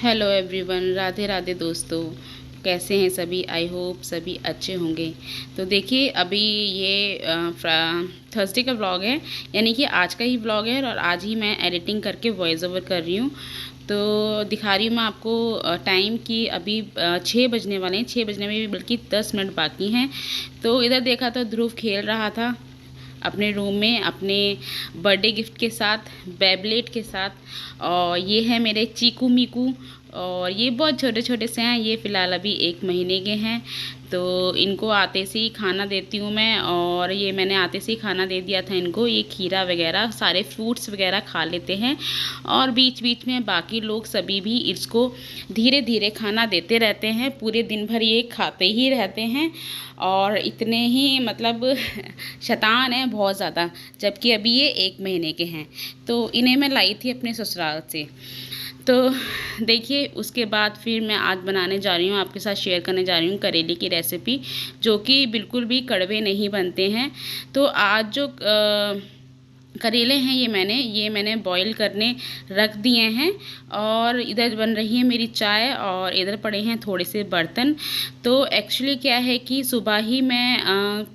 Hello everyone, Radhe Radhe दोस्तों। कैसे हैं सभी? आई होप सभी अच्छे होंगे। तो देखिए, अभी ये थर्सडे का व्लॉग है, यानी कि आज का ही व्लॉग है और आज ही मैं एडिटिंग करके वॉइस ओवर कर रही हूँ। तो दिखा रही हूँ मैं आपको टाइम की। अभी 6 बजने वाले हैं, 6 बजने में भी बल्कि 10 मिनट बाकी हैं। तो इधर देखा तो ध्रुव खेल रहा था अपने रूम में अपने बर्थडे गिफ्ट के साथ, बेबलेट के साथ। और ये है मेरे चीकू मीकू, और ये बहुत छोटे छोटे से हैं। ये फ़िलहाल अभी 1 महीने के हैं। तो इनको आते से ही खाना देती हूँ मैं, और ये मैंने आते से ही खाना दे दिया था इनको। ये खीरा वगैरह सारे फ्रूट्स वगैरह खा लेते हैं, और बीच बीच में बाकी लोग सभी भी इसको धीरे धीरे खाना देते रहते हैं। पूरे दिन भर ये खाते ही रहते हैं, और इतने ही मतलब शैतान है बहुत ज़्यादा, जबकि अभी ये 1 महीने के हैं। तो इन्हें मैं लाई थी अपने ससुराल से। तो देखिए, उसके बाद फिर मैं आज बनाने जा रही हूँ, आपके साथ शेयर करने जा रही हूँ करेले की रेसिपी, जो कि बिल्कुल भी कड़वे नहीं बनते हैं। तो आज जो करेले हैं ये मैंने बॉईल करने रख दिए हैं, और इधर बन रही है मेरी चाय, और इधर पड़े हैं थोड़े से बर्तन। तो एक्चुअली क्या है कि सुबह ही मैं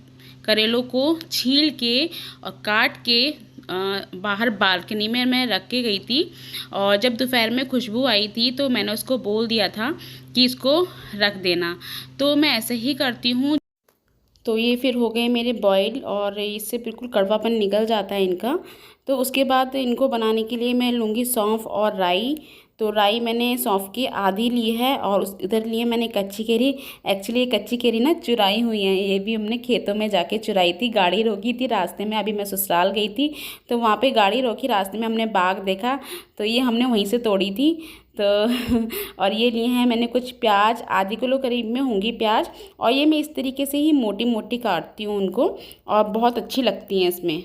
करेलों को छील के और काट के बाहर बालकनी में मैं रख के गई थी, और जब दोपहर में खुशबू आई थी तो मैंने उसको बोल दिया था कि इसको रख देना। तो मैं ऐसे ही करती हूँ। तो ये फिर हो गए मेरे बॉयल, और इससे बिल्कुल कड़वापन निकल जाता है इनका। तो उसके बाद इनको बनाने के लिए मैं लूँगी सौंफ और राई। तो राई मैंने सौंफ की आधी ली है, और उस इधर लिए मैंने कच्ची केरी। एक्चुअली ये कच्ची केरी ना चुराई हुई है, ये भी हमने खेतों में जाके चुराई थी। गाड़ी रोकी थी रास्ते में, अभी मैं ससुराल गई थी तो वहाँ पे गाड़ी रोकी, रास्ते में हमने बाग देखा तो ये हमने वहीं से तोड़ी थी। तो और ये लिए हैं मैंने कुछ प्याज, आधी किलो करीब में होंगी प्याज। और ये मैं इस तरीके से ही मोटी मोटी काटती हूँ उनको, और बहुत अच्छी लगती हैं इसमें।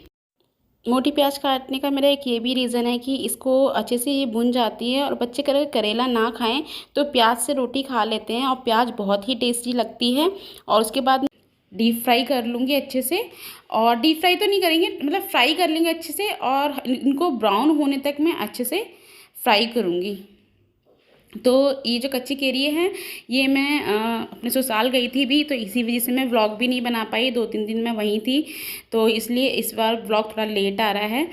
मोटी प्याज काटने का मेरा एक ये भी रीज़न है कि इसको अच्छे से ये भुन जाती है, और बच्चे अगर करेला ना खाएं तो प्याज से रोटी खा लेते हैं, और प्याज बहुत ही टेस्टी लगती है। और उसके बाद डीप फ्राई कर लूँगी अच्छे से, और डीप फ्राई तो नहीं करेंगे, मतलब फ्राई कर लेंगे अच्छे से, और इनको ब्राउन होने तक मैं अच्छे से फ्राई करूँगी। तो ये जो कच्ची केरी है, ये मैं अपने ससुराल गई थी भी, तो इसी वजह से मैं व्लॉग भी नहीं बना पाई। 2-3 दिन मैं वहीं थी, तो इसलिए इस बार व्लॉग थोड़ा लेट आ रहा है।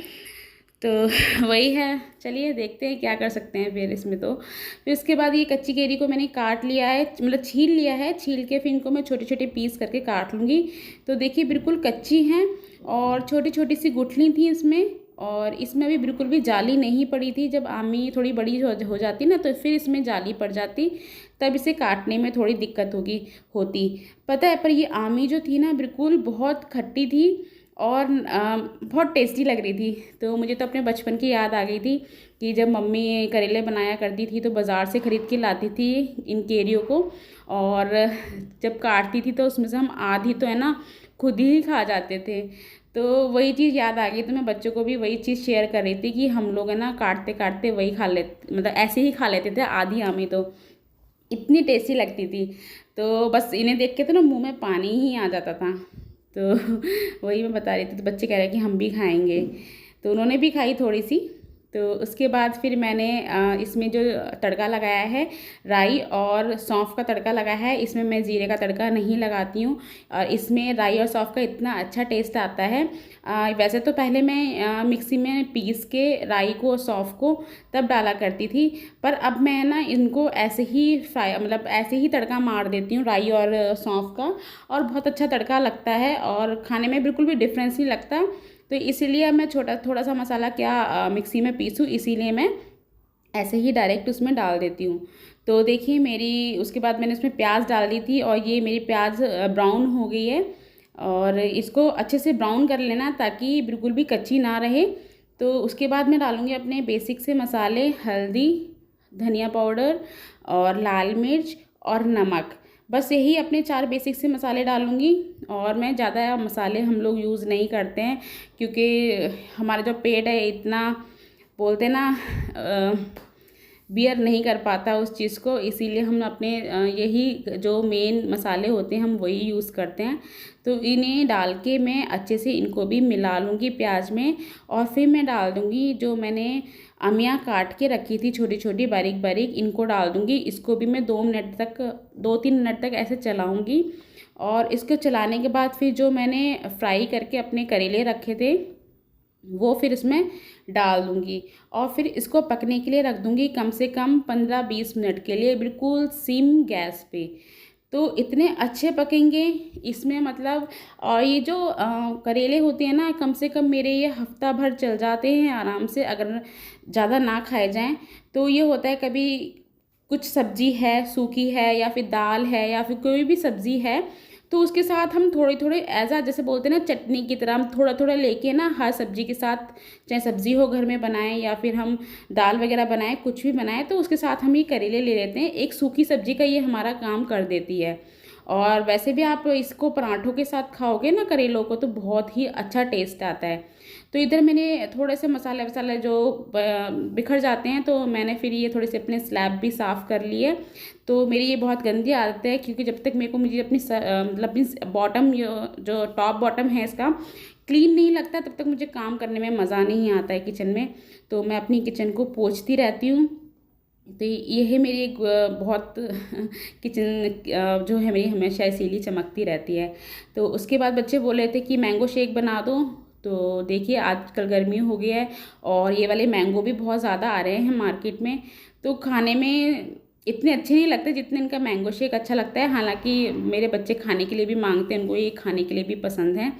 तो वही है, चलिए देखते हैं क्या कर सकते हैं फिर इसमें। तो फिर उसके बाद ये कच्ची केरी को मैंने काट लिया है, मतलब छील लिया है। छील के फिर इनको मैं छोटे छोटे पीस करके काट लूँगी। तो देखिए बिल्कुल कच्ची हैं, और छोटी छोटी सी गुठली थी इसमें, और इसमें भी बिल्कुल भी जाली नहीं पड़ी थी। जब आमी थोड़ी बड़ी हो जाती ना, तो फिर इसमें जाली पड़ जाती, तब इसे काटने में थोड़ी दिक्कत होती। पता है, पर ये आमी जो थी ना बिल्कुल बहुत खट्टी थी, और बहुत टेस्टी लग रही थी। तो मुझे तो अपने बचपन की याद आ गई थी कि जब मम्मी करेले बनाया करती थी तो बाज़ार से ख़रीद के लाती थी इन केरियों को, और जब काटती थी तो उसमें से हम आधी तो है ना खुद ही खा जाते थे। तो वही चीज़ याद आ गई, तो मैं बच्चों को भी वही चीज़ शेयर कर रही थी कि हम लोग है ना काटते काटते वही खा लेते, मतलब ऐसे ही खा लेते थे आधी आमी, तो इतनी टेस्टी लगती थी। तो बस इन्हें देख के तो ना मुंह में पानी ही आ जाता था। तो वही मैं बता रही थी, तो बच्चे कह रहे हैं कि हम भी खाएंगे, तो उन्होंने भी खाई थोड़ी सी। तो उसके बाद फिर मैंने इसमें जो तड़का लगाया है, राई और सौंफ का तड़का लगाया है। इसमें मैं ज़ीरे का तड़का नहीं लगाती हूँ, और इसमें राई और सौंफ का इतना अच्छा टेस्ट आता है। वैसे तो पहले मैं मिक्सी में पीस के राई को और सौंफ को तब डाला करती थी, पर अब मैं ना इनको ऐसे ही फ्राई, मतलब ऐसे ही तड़का मार देती हूँ राई और सौंफ का, और बहुत अच्छा तड़का लगता है, और खाने में बिल्कुल भी डिफरेंस नहीं लगता। तो इसीलिए अब मैं थोड़ा सा मसाला क्या मिक्सी में पीसूँ, इसीलिए मैं ऐसे ही डायरेक्ट उसमें डाल देती हूँ। तो देखिए मेरी, उसके बाद मैंने उसमें प्याज डाल दी थी, और ये मेरी प्याज ब्राउन हो गई है, और इसको अच्छे से ब्राउन कर लेना ताकि बिल्कुल भी कच्ची ना रहे। तो उसके बाद मैं डालूँगी अपने बेसिक से मसाले, हल्दी, धनिया पाउडर और लाल मिर्च और नमक। बस यही अपने 4 बेसिक से मसाले डालूँगी, और मैं ज़्यादा मसाले हम लोग यूज़ नहीं करते हैं, क्योंकि हमारा जो पेट है इतना, बोलते ना बियर नहीं कर पाता उस चीज़ को, इसीलिए हम अपने यही जो मेन मसाले होते हैं हम वही यूज़ करते हैं। तो इन्हें डाल के मैं अच्छे से इनको भी मिला लूँगी प्याज में, और फिर मैं डाल दूँगी जो मैंने अमिया काट के रखी थी छोटी छोटी बारीक बारीक, इनको डाल दूँगी। इसको भी मैं 2 मिनट तक 2-3 मिनट तक ऐसे चलाऊँगी। और इसको चलाने के बाद फिर जो मैंने फ्राई करके अपने करेले रखे थे वो फिर इसमें डाल दूँगी, और फिर इसको पकने के लिए रख दूँगी कम से कम 15-20 मिनट के लिए, बिल्कुल सिम गैस पे। तो इतने अच्छे पकेंगे इसमें, मतलब। और ये जो करेले होते हैं ना, कम से कम मेरे ये हफ्ता भर चल जाते हैं आराम से, अगर ज़्यादा ना खाए जाएं। तो ये होता है कभी कुछ सब्जी है सूखी है या फिर दाल है या फिर कोई भी सब्जी है, तो उसके साथ हम थोड़े थोड़े ऐसा जैसे बोलते हैं ना चटनी की तरह, हम थोड़ा थोड़ा लेके ना हर सब्जी के साथ, चाहे सब्जी हो घर में बनाएं या फिर हम दाल वगैरह बनाएं, कुछ भी बनाएं, तो उसके साथ हम ये करेले ले लेते हैं। एक सूखी सब्जी का ये हमारा काम कर देती है। और वैसे भी आप इसको पराठों के साथ खाओगे ना करेलों को, तो बहुत ही अच्छा टेस्ट आता है। तो इधर मैंने थोड़े से मसाले वसाले जो बिखर जाते हैं, तो मैंने फिर ये थोड़े से अपने स्लैब भी साफ़ कर लिए। तो मेरी ये बहुत गंदी आदत है, क्योंकि जब तक मेरे को मुझे अपनी मतलब अपनी बॉटम जो टॉप बॉटम है इसका क्लीन नहीं लगता, तब तक मुझे काम करने में मज़ा नहीं आता है किचन में। तो मैं अपनी किचन को पोंछती रहती हूँ। तो ये है मेरी एक बहुत किचन जो है मेरी हमेशा इसीलिए चमकती रहती है। तो उसके बाद बच्चे बोले थे कि मैंगो शेक बना दो। तो देखिए आजकल गर्मी हो गई है और ये वाले मैंगो भी बहुत ज़्यादा आ रहे हैं मार्केट में, तो खाने में इतने अच्छे नहीं लगते जितने इनका मैंगो शेक अच्छा लगता है। हालांकि मेरे बच्चे खाने के लिए भी मांगते हैं, उनको ये खाने के लिए भी पसंद है।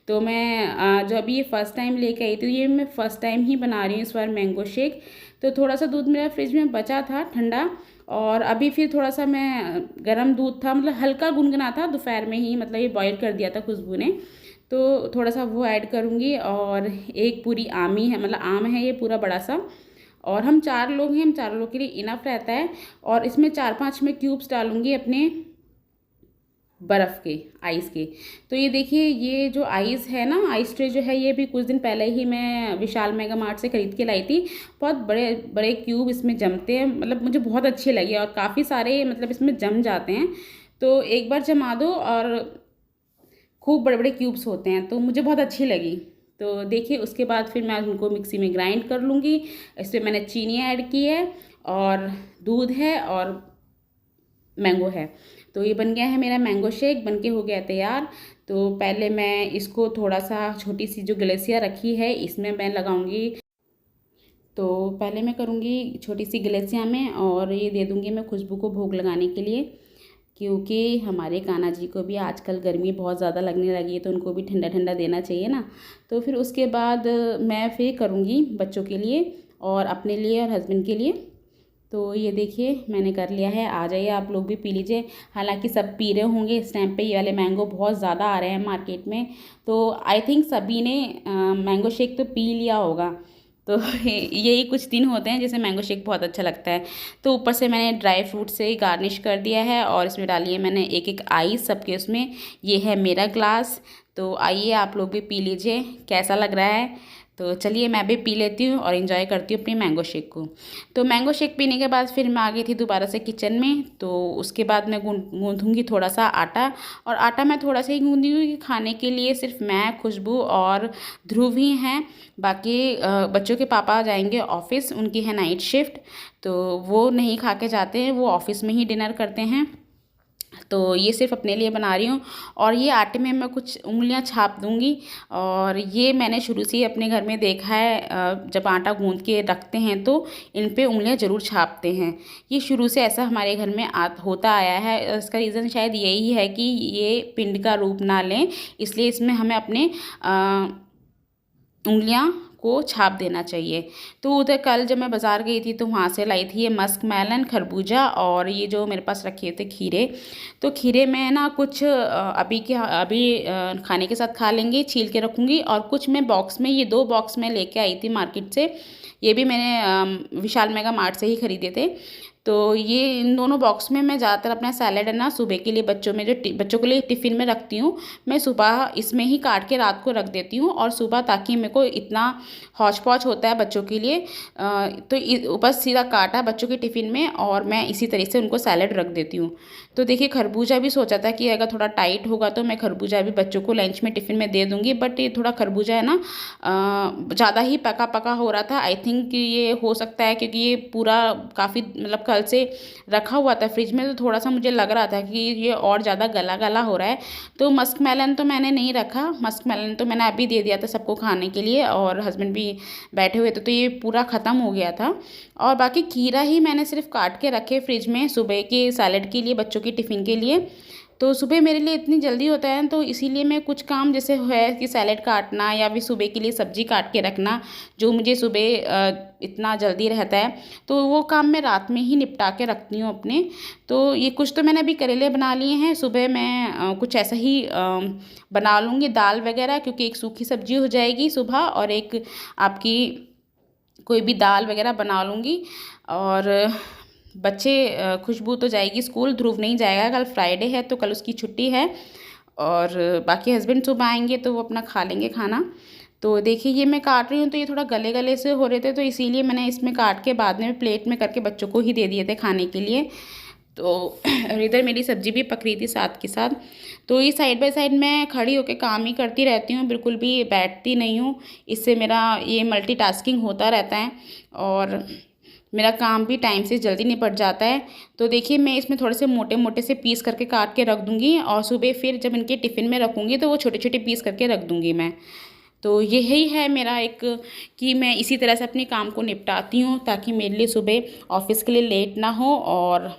तो मैं जो अभी ये फ़र्स्ट टाइम लेके आई, तो ये मैं फ़र्स्ट टाइम ही बना रही हूँ इस बार मैंगो शेक। तो थोड़ा सा दूध मेरा फ्रिज में बचा था ठंडा, और अभी फिर थोड़ा सा मैं गर्म दूध था, मतलब हल्का गुनगुना था दोपहर में ही, मतलब ये बॉईल कर दिया था खुशबू ने, तो थोड़ा सा वो ऐड करूँगी। और एक पूरी आमी है, मतलब आम है ये पूरा बड़ा सा, और हम 4 लोग हैं, हम 4 लोग के लिए इनफ रहता है। और इसमें 4-5 मैं क्यूब्स डालूँगी अपने बर्फ़ के, आइस के। तो ये देखिए ये जो आइस है ना, आइस ट्रे जो है, ये भी कुछ दिन पहले ही मैं विशाल मेगा मार्ट से ख़रीद के लाई थी। बहुत बड़े बड़े क्यूब इसमें जमते हैं, मतलब मुझे बहुत अच्छे लगे, और काफ़ी सारे मतलब इसमें जम जाते हैं। तो एक बार जमा दो और खूब बड़े बड़े क्यूब्स होते हैं, तो मुझे बहुत अच्छी लगी। तो देखिए उसके बाद फिर मैं उनको मिक्सी में ग्राइंड कर लूँगी। इसमें मैंने चीनी ऐड की है और दूध है और मैंगो है। तो ये बन गया है मेरा मैंगो शेक, बन के हो गया तैयार। तो पहले मैं इसको थोड़ा सा छोटी सी जो ग्लेसियर रखी है इसमें मैं लगाऊंगी। तो पहले मैं करूँगी छोटी सी ग्लेसिया में, और ये दे दूँगी मैं खुशबू को भोग लगाने के लिए, क्योंकि हमारे कान्हा जी को भी आजकल गर्मी बहुत ज़्यादा लगने लगी है, तो उनको भी ठंडा ठंडा देना चाहिए ना। तो फिर उसके बाद मैं फिर करूँगी बच्चों के लिए और अपने लिए और हस्बैंड के लिए। तो ये देखिए मैंने कर लिया है, आ जाइए आप लोग भी पी लीजिए। हालांकि सब पी रहे होंगे इस टाइम पे, ये वाले मैंगो बहुत ज़्यादा आ रहे हैं मार्केट में, तो आई थिंक सभी ने मैंगो शेक तो पी लिया होगा। तो यही कुछ दिन होते हैं जैसे मैंगो शेक बहुत अच्छा लगता है। तो ऊपर से मैंने ड्राई फ्रूट से गार्निश कर दिया है, और इसमें डाली है मैंने एक एक आइस सबके उसमें। ये है मेरा ग्लास, तो आइए आप लोग भी पी लीजिए, कैसा लग रहा है। तो चलिए मैं भी पी लेती हूँ और इन्जॉय करती हूँ अपनी मैंगो शेक को। तो मैंगो शेक पीने के बाद फिर मैं आ गई थी दोबारा से किचन में। तो उसके बाद मैं गूँधूँगी थोड़ा सा आटा, और आटा मैं थोड़ा सा ही गूँधी हूँ कि खाने के लिए सिर्फ मैं, खुशबू और ध्रुव ही हैं। बाकी बच्चों के पापा जाएंगे ऑफिस, उनकी है नाइट शिफ्ट, तो वो नहीं खा के जाते हैं, वो ऑफिस में ही डिनर करते हैं। तो ये सिर्फ अपने लिए बना रही हूँ, और ये आटे में मैं कुछ उंगलियां छाप दूँगी। और ये मैंने शुरू से ही अपने घर में देखा है, जब आटा गूँध के रखते हैं तो इन पे उंगलियां ज़रूर छापते हैं। ये शुरू से ऐसा हमारे घर में होता आया है। इसका रीज़न शायद यही है कि ये पिंड का रूप ना लें, इसलिए इसमें हमें अपने उंगलियां को छाप देना चाहिए। तो उधर कल जब मैं बाज़ार गई थी तो वहाँ से लाई थी ये मस्क मेलन, खरबूजा, और ये जो मेरे पास रखे थे खीरे। तो खीरे में ना कुछ अभी खाने के साथ खा लेंगे, छील के रखूँगी, और कुछ मैं बॉक्स में, ये 2 बॉक्स में लेके आई थी मार्केट से। ये भी मैंने विशाल मेगा मार्ट से ही ख़रीदे थे। तो ये इन दोनों बॉक्स में मैं ज़्यादातर अपना सैलेड है ना सुबह के लिए बच्चों के लिए टिफ़िन में रखती हूँ। मैं सुबह इसमें ही काट के रात को रख देती हूँ और सुबह, ताकि मेरे को इतना हौच पौच होता है बच्चों के लिए, तो बस सीधा काटा बच्चों के टिफ़िन में और मैं इसी तरह से उनको सैलेड रख देती हूँ। तो देखिए खरबूजा भी सोचा था कि अगर थोड़ा टाइट होगा तो मैं खरबूजा भी बच्चों को लंच में टिफ़िन में दे दूँगी, बट ये थोड़ा खरबूजा है ना ज़्यादा ही पका पका हो रहा था। आई थिंक कि ये हो सकता है क्योंकि ये पूरा काफ़ी मतलब कल से रखा हुआ था फ्रिज में, तो थोड़ा सा मुझे लग रहा था कि ये और ज़्यादा गला गला हो रहा है। तो मस्क मेलन तो मैंने नहीं रखा, मस्क मेलन तो मैंने अभी दे दिया था सबको खाने के लिए और हस्बैंड भी बैठे हुए थे, तो ये पूरा ख़त्म हो गया था। और बाकी खीरा ही मैंने सिर्फ काट के रखे फ्रिज में सुबह के सैलेड के लिए, बच्चों की टिफ़िन के लिए। तो सुबह मेरे लिए इतनी जल्दी होता है तो इसीलिए मैं कुछ काम जैसे है कि सैलेड काटना या फिर सुबह के लिए सब्ज़ी काट के रखना, जो मुझे सुबह इतना जल्दी रहता है, तो वो काम मैं रात में ही निपटा के रखती हूँ अपने। तो ये कुछ तो मैंने अभी करेले बना लिए हैं, सुबह मैं कुछ ऐसा ही बना लूँगी दाल वगैरह, क्योंकि एक सूखी सब्ज़ी हो जाएगी सुबह और एक आपकी कोई भी दाल वगैरह बना लूँगी। और बच्चे खुशबू तो जाएगी स्कूल, ध्रुव नहीं जाएगा, कल फ्राइडे है तो कल उसकी छुट्टी है। और बाकी हस्बैंड सुबह आएंगे तो वो अपना खा लेंगे खाना। तो देखिए ये मैं काट रही हूँ तो ये थोड़ा गले गले से हो रहे थे, तो इसीलिए मैंने इसमें काट के बाद में प्लेट में करके बच्चों को ही दे दिए थे खाने के लिए। तो और इधर मेरी सब्ज़ी भी पक रही थी साथ के साथ। तो ये साइड बाय साइड मैं खड़ी होकर काम ही करती रहती हूँ, बिल्कुल भी बैठती नहीं हूँ। इससे मेरा ये मल्टीटास्किंग होता रहता है और मेरा काम भी टाइम से जल्दी निपट जाता है। तो देखिए मैं इसमें थोड़े से मोटे मोटे से पीस करके काट के रख दूँगी और सुबह फिर जब इनके टिफ़िन में रखूँगी तो वो छोटे छोटे पीस करके रख दूँगी मैं। तो यही है मेरा एक कि मैं इसी तरह से अपने काम को निपटाती हूँ, ताकि मेरे लिए सुबह ऑफ़िस के लिए लेट ना हो और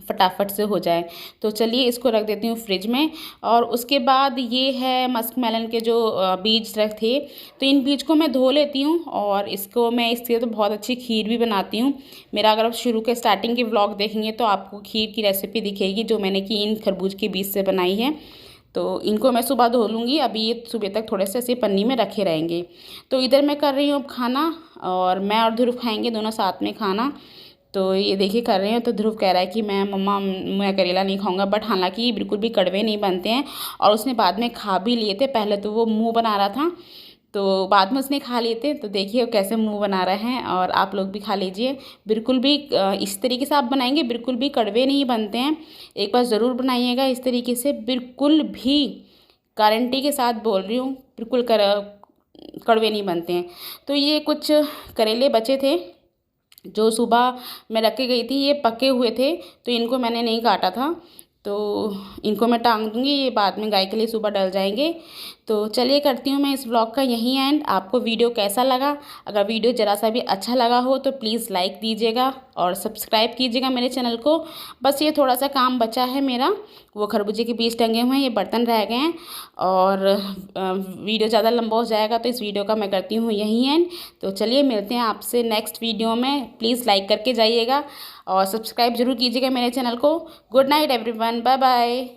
फटाफट से हो जाए। तो चलिए इसको रख देती हूँ फ्रिज में। और उसके बाद ये है मस्क मेलन के जो बीज थे, तो इन बीज को मैं धो लेती हूँ और इसको मैं इससे तो बहुत अच्छी खीर भी बनाती हूँ। मेरा अगर आप शुरू के स्टार्टिंग के व्लॉग देखेंगे तो आपको खीर की रेसिपी दिखेगी जो मैंने कि इन खरबूज के बीज से बनाई है। तो इनको मैं सुबह धो लूँगी, अभी ये सुबह तक थोड़े से ऐसे पन्नी में रखे रहेंगे। तो इधर मैं कर रही हूँ अब खाना और मैं और ध्रुव खाएंगे दोनों साथ में खाना। तो ये देखिए कर रहे हैं, तो ध्रुव कह रहा है कि मैं करेला नहीं खाऊंगा, बट हालांकि ये बिल्कुल भी कड़वे नहीं बनते हैं और उसने बाद में खा भी लिए थे। पहले तो वो मुंह बना रहा था, तो बाद में उसने खा लिए थे। तो देखिए वो कैसे मुंह बना रहे हैं और आप लोग भी खा लीजिए। बिल्कुल भी इस तरीके से आप बनाएंगे बिल्कुल भी कड़वे नहीं बनते हैं, एक बार ज़रूर बनाइएगा इस तरीके से, बिल्कुल भी गारंटी के साथ बोल रही हूँ, बिल्कुल कड़वे नहीं बनते हैं। तो ये कुछ करेले बचे थे जो सुबह मैं रख के गई थी, ये पके हुए थे तो इनको मैंने नहीं काटा था, तो इनको मैं टांग दूँगी, ये बाद में गाय के लिए सुबह डल जाएंगे। तो चलिए करती हूँ मैं इस व्लॉग का यहीं एंड। आपको वीडियो कैसा लगा? अगर वीडियो ज़रा सा भी अच्छा लगा हो तो प्लीज़ लाइक दीजिएगा और सब्सक्राइब कीजिएगा मेरे चैनल को। बस ये थोड़ा सा काम बचा है मेरा, वो खरबूजे के बीज टंगे हुए हैं, ये बर्तन रह गए हैं और वीडियो ज़्यादा लंबा हो जाएगा तो इस वीडियो का मैं करती हूँ यहीं एंड। तो चलिए मिलते हैं आपसे नेक्स्ट वीडियो में। प्लीज़ लाइक करके जाइएगा और सब्सक्राइब जरूर कीजिएगा मेरे चैनल को। Good night everyone, bye bye.